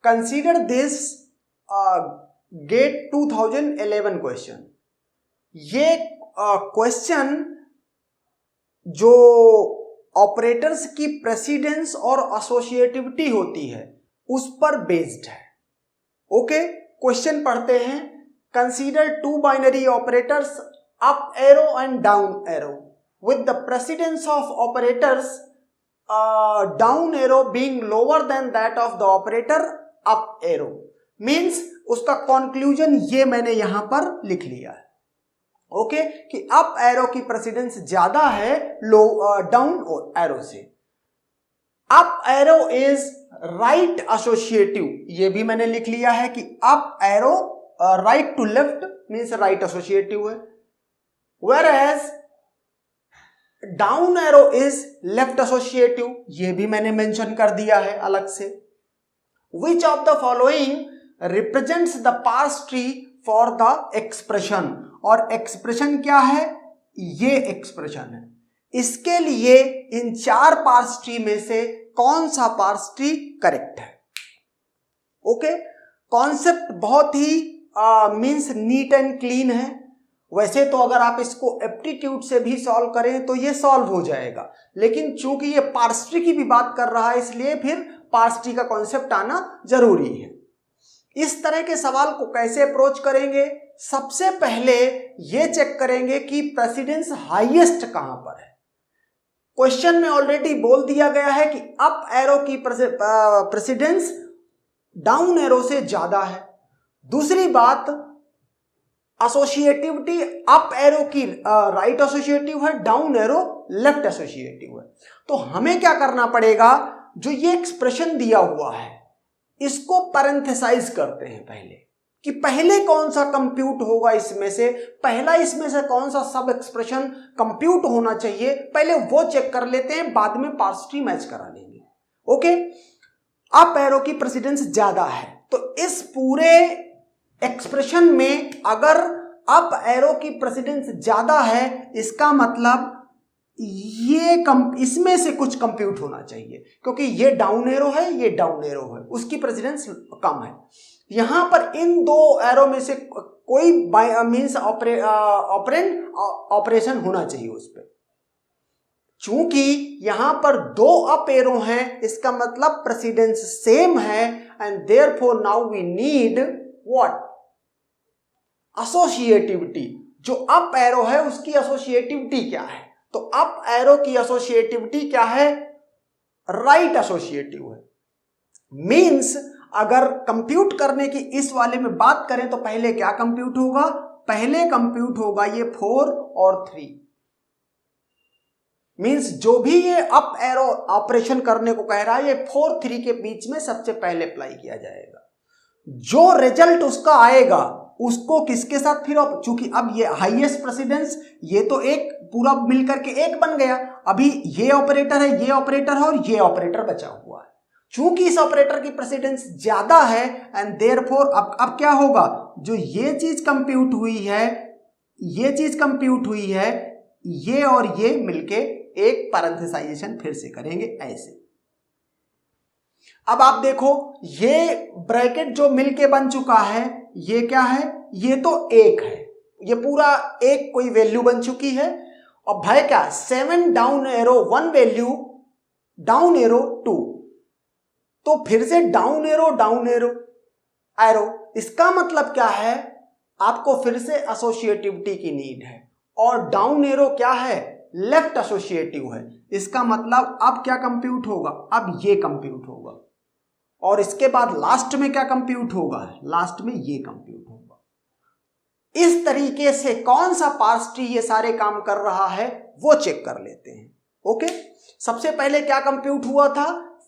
Consider this GATE 2011 question. ये question जो operators की प्रेसिडेंस और एसोसिएटिविटी होती है उस पर बेस्ड है। ओके, क्वेश्चन पढ़ते हैं। Consider two binary operators up arrow and down arrow with the precedence of operators down arrow being lower than that of the operator up arrow. Means उसका conclusion ये मैंने यहां पर लिख लिया है। ओके, कि अप एरो की प्रेसिडेंस ज्यादा है डाउन एरो से। Up arrow is right associative, ये भी मैंने लिख लिया है कि up arrow right to left means right associative है, whereas down arrow is left associative, ये भी मैंने मेंशन कर दिया है अलग से। Which of the following represents the parse tree for the expression, और एक्सप्रेशन क्या है, ये एक्सप्रेशन है। इसके लिए इन चार पार्स ट्री में से कौन सा पार्स ट्री करेक्ट है। ओके, कॉन्सेप्ट बहुत ही मींस नीट एंड क्लीन है। वैसे तो अगर आप इसको एप्टीट्यूड से भी सॉल्व करें तो ये सॉल्व हो जाएगा, लेकिन चूंकि ये पार्स ट्री की भी बात कर रहा है इसलिए फिर पार्स ट्री का कॉन्सेप्ट आना जरूरी है। इस तरह के सवाल को कैसे अप्रोच करेंगे, सबसे पहले ये चेक करेंगे कि प्रेसिडेंस हाईएस्ट कहां पर है। क्वेश्चन में ऑलरेडी बोल दिया गया है कि अप एरो की प्रेसिडेंस डाउन एरो से ज्यादा है। दूसरी बात, एसोसिएटिविटी अप एरो की राइट एसोसिएटिव है, डाउन एरो लेफ्ट एसोसिएटिव है। तो हमें क्या करना पड़ेगा, जो ये एक्सप्रेशन दिया हुआ है इसको पैरेंथेसाइज करते हैं पहले, कि पहले कौन सा कंप्यूट होगा इसमें से, पहला इसमें से कौन सा सब एक्सप्रेशन कंप्यूट होना चाहिए, पहले वो चेक कर लेते हैं, बाद में पार्स ट्री मैच करा लेंगे। ओके, अप एरो की प्रेसिडेंस ज्यादा है, तो इस पूरे एक्सप्रेशन में अगर अप एरो की प्रेसिडेंस ज्यादा है इसका मतलब ये इसमें से कुछ कंप्यूट होना चाहिए, क्योंकि ये डाउन एरो है, ये डाउन एरो है, उसकी प्रेसिडेंस कम है। यहां पर इन दो एरो में से कोई मींस ऑपरेंड ऑपरेशन होना चाहिए उस पर। चूंकि यहां पर दो अप एरो हैं इसका मतलब प्रेसिडेंस सेम है, and therefore now we need what, associativity. जो अप एरो है उसकी एसोसिएटिविटी क्या है, तो अप एरो की एसोसिएटिविटी क्या है, राइट एसोसिएटिव है। मींस अगर कंप्यूट करने की इस वाले में बात करें तो पहले क्या कंप्यूट होगा, पहले कंप्यूट होगा ये 4 और 3। मींस जो भी ये अप एरो ऑपरेशन करने को कह रहा है ये 4 3 के बीच में सबसे पहले अप्लाई किया जाएगा। जो रिजल्ट उसका आएगा उसको किसके साथ फिर, चूंकि अब ये हाईएस्ट प्रेसिडेंस, ये तो एक पूरा मिलकर के एक बन गया, अभी ये ऑपरेटर है, ये ऑपरेटर है और ये ऑपरेटर बचा हुआ है। चूंकि इस ऑपरेटर की प्रेसिडेंस ज्यादा है एंड देयरफॉर अब क्या होगा, जो ये चीज कंप्यूट हुई है, ये चीज कंप्यूट हुई है, ये और ये मिलके एक पैरेंथेसाइजेशन फिर से करेंगे ऐसे। अब आप देखो ये ब्रैकेट जो मिलके बन चुका है ये क्या है, ये तो 1 है, ये पूरा एक कोई वैल्यू बन चुकी है। और भाई क्या 7 down arrow 1 value, down arrow 2, तो फिर से डाउन एरो एरो, इसका मतलब क्या है, आपको फिर से एसोसिएटिविटी की नीड है, और डाउन एरो क्या है, लेफ्ट एसोसिएटिव है। इसका मतलब अब क्या कंप्यूट होगा, अब ये कंप्यूट होगा, और इसके बाद लास्ट में क्या कंप्यूट होगा, लास्ट में ये कंप्यूट होगा। इस तरीके से कौन सा पार्स ट्री ये सारे काम कर रहा है वो चेक कर लेते हैं। ओके, सबसे पहले क्या कंप्यूट हुआ था,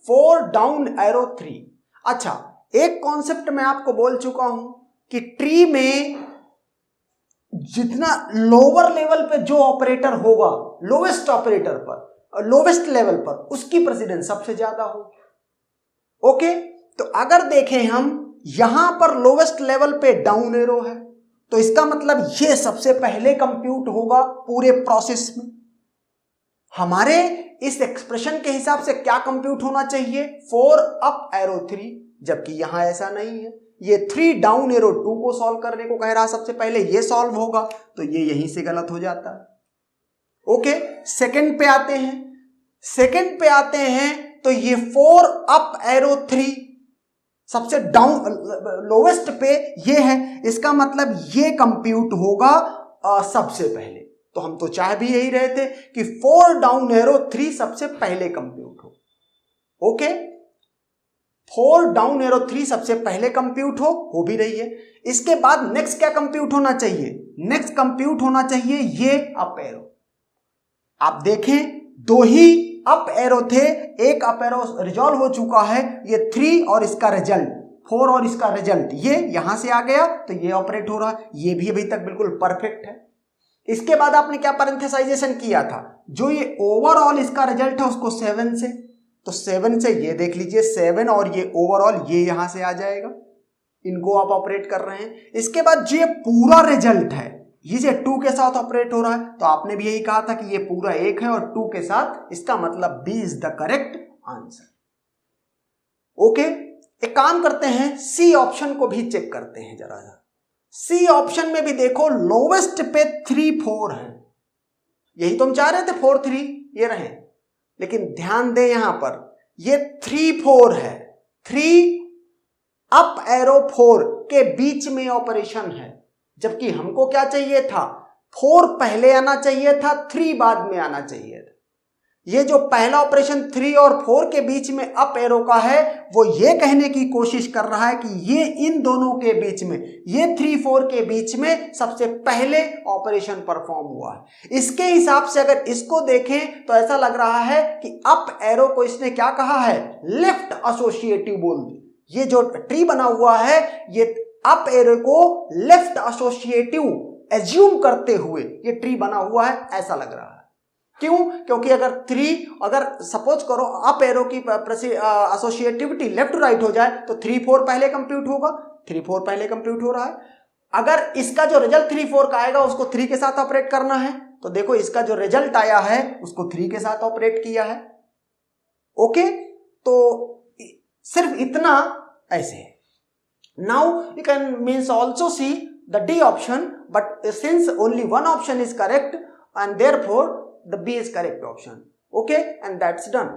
4 डाउन एरो 3। अच्छा, एक कॉन्सेप्ट मैं आपको बोल चुका हूं कि ट्री में जितना लोअर लेवल पे जो ऑपरेटर होगा, लोवेस्ट ऑपरेटर पर, लोवेस्ट लेवल पर, उसकी प्रेसिडेंस सबसे ज्यादा होगी। ओके, तो अगर देखें हम यहां पर लोवेस्ट लेवल पे डाउन एरो है, तो इसका मतलब ये सबसे पहले कंप्यूट होगा पूरे प्रोसेस में। हमारे इस एक्सप्रेशन के हिसाब से क्या कंप्यूट होना चाहिए, 4 अप एरो 3, जबकि यहां ऐसा नहीं है। ये 3 डाउन एरो 2 को सॉल्व करने को कह रहा है, सबसे पहले ये सॉल्व होगा, तो ये यहीं से गलत हो जाता है। ओके, सेकंड पे आते हैं। सेकंड पे आते हैं तो ये 4 अप एरो 3 सबसे डाउन लोवेस्ट पे ये है, इसका मतलब ये कंप्यूट होगा सबसे पहले। तो हम तो चाह भी यही रहे थे कि 4 डाउन एरो 3 सबसे पहले कंप्यूट हो। ओके, 4 डाउन एरो 3 सबसे पहले कंप्यूट हो भी रही है। इसके बाद नेक्स्ट क्या कंप्यूट होना चाहिए? नेक्स्ट कंप्यूट होना चाहिए ये अप एरो। आप देखें 2 ही अप एरो थे, एक अप एरो रिजॉल्व हो चुका है, ये 3 और इसका रिजल्ट 4 और इसका रिजल्ट ये यहां से आ गया, तो ये ऑपरेट हो रहा है। ये भी अभी तक बिल्कुल परफेक्ट है। इसके बाद आपने क्या पैरेंथेसाइजेशन किया था? जो ये ओवरऑल इसका रिजल्ट है उसको 7 से, तो 7 से ये देख लीजिए 7 और ये ओवरऑल ये यहां से आ जाएगा, इनको आप ऑपरेट कर रहे हैं। इसके बाद जो ये पूरा रिजल्ट है ये 2 के साथ ऑपरेट हो रहा है, तो आपने भी यही कहा था कि ये पूरा 1 है और 2 के साथ, इसका मतलब B is the correct answer. Okay, एक काम करते हैं, सी ऑप्शन को भी चेक करते हैं जरा। सी ऑप्शन में भी देखो लोवेस्ट पे 3 4 है, यही तो हम चाह रहे थे 4 3 ये रहे, लेकिन ध्यान दें यहां पर ये 3 4 है, 3 अप एरो 4 के बीच में ऑपरेशन है, जबकि हमको क्या चाहिए था? 4 पहले आना चाहिए था, 3 बाद में आना चाहिए था। ये जो पहला ऑपरेशन 3 और 4 के बीच में अप एरो का है, वो ये कहने की कोशिश कर रहा है कि ये इन दोनों के बीच में, ये 3 4 के बीच में सबसे पहले ऑपरेशन परफॉर्म हुआ है। इसके हिसाब से अगर इसको देखें तो ऐसा लग रहा है कि अप एरो को इसने क्या कहा है? लेफ्ट एसोसिएटिव बोल दी। ये जो ट्री बना हुआ है ये अप एरो को लेफ्ट एसोसिएटिव एज्यूम करते हुए ये ट्री बना हुआ है, ऐसा लग रहा है। क्यों? क्योंकि अगर सपोज करो अप एरो की एसोसिएटिविटी लेफ्ट राइट हो जाए तो 3 4 पहले कंप्यूट होगा, 3 4 पहले कंप्यूट हो रहा है। अगर इसका जो रिजल्ट 3 4 का आएगा उसको 3 के साथ ऑपरेट करना है, तो देखो इसका जो रिजल्ट आया है उसको 3 के साथ ऑपरेट किया है। ओके, तो सिर्फ इतना ऐसे है। Now you can means also see the D option, but since only one option is correct and therefore the B is correct option. Okay, and that's done.